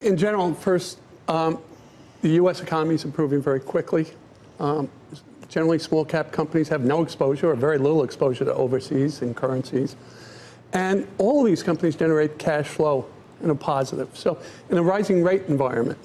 in general, first, the U.S. economy is improving very quickly. Generally, small cap companies have no exposure or very little exposure to overseas and currencies. And all of these companies generate cash flow in a positive. So in a rising rate environment,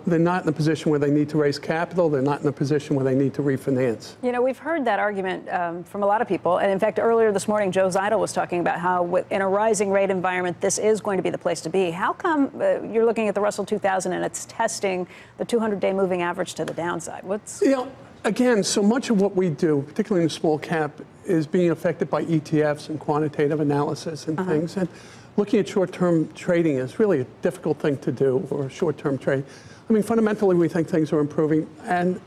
they're not in a position where they need to raise capital. They're not in a position where they need to refinance. You know, we've heard that argument from a lot of people. And in fact, earlier this morning, Joe Zeidel was talking about how in a rising rate environment, this is going to be the place to be. How come you're looking at the Russell 2000 and it's testing the 200-day moving average to the downside? What's... You know, again, so much of what we do, particularly in the small cap, is being affected by ETFs and quantitative analysis and things. And looking at short-term trading is really a difficult thing to do, or a short-term trade. I mean, fundamentally, we think things are improving. And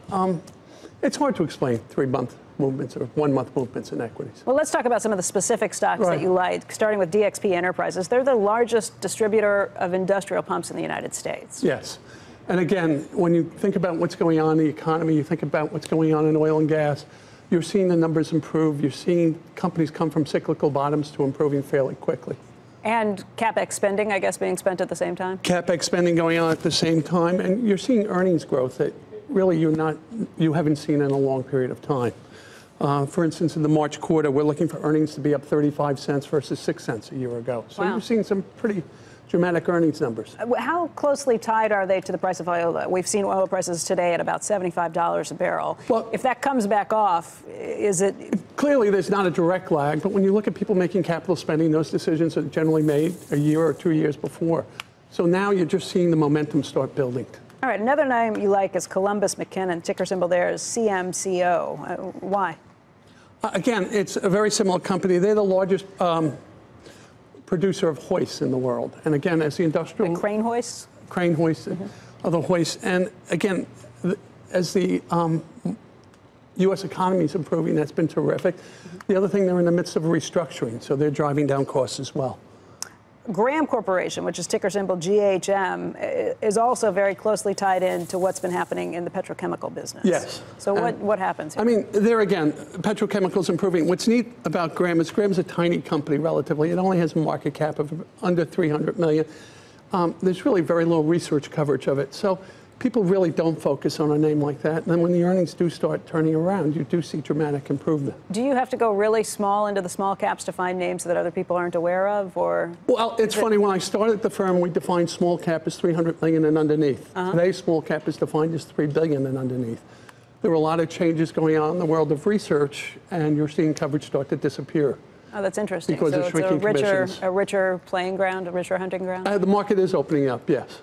it's hard to explain 3-month movements or 1-month movements in equities. Well, let's talk about some of the specific stocks that you like, starting with DXP Enterprises. They're the largest distributor of industrial pumps in the United States. Yes. And again, when you think about what's going on in the economy, you think about what's going on in oil and gas, you're seeing the numbers improve. You're seeing companies come from cyclical bottoms to improving fairly quickly. And CapEx spending, I guess, being spent at the same time? CapEx spending going on at the same time. And you're seeing earnings growth that really you haven't seen in a long period of time. For instance, in the March quarter, we're looking for earnings to be up 35 cents versus 6 cents a year ago. So you're seeing some pretty dramatic earnings numbers. How closely tied are they to the price of oil? We've seen oil prices today at about $75 a barrel. Well, if that comes back off, is it... Clearly, there's not a direct lag, but when you look at people making capital spending, those decisions are generally made a year or 2 years before. So now you're just seeing the momentum start building. All right, another name you like is Columbus McKinnon. Ticker symbol there is CMCO. Why? Again, it's a very similar company. They're the largest producer of hoists in the world. And again, as the industrial... Like crane hoists? Crane hoists, other hoists. And again, as the U.S. economy is improving, that's been terrific. The other thing, they're in the midst of a restructuring, so they're driving down costs as well. Graham Corporation, which is ticker symbol GHM, is also very closely tied in to what's been happening in the petrochemical business. Yes. So what happens here? I mean, there again, petrochemicals improving. What's neat about Graham is Graham's a tiny company relatively. It only has a market cap of under 300 million. There's really very little research coverage of it. So people really don't focus on a name like that. And then when the earnings do start turning around, you do see dramatic improvement. Do you have to go really small into the small caps to find names that other people aren't aware of, or? Well, it's funny. When I started the firm, we defined small cap as 300 million and underneath. Today, small cap is defined as 3 billion and underneath. There are a lot of changes going on in the world of research, and you're seeing coverage start to disappear. Oh, that's interesting. Because so it's shrinking a richer playing ground, a richer hunting ground? The market is opening up, yes.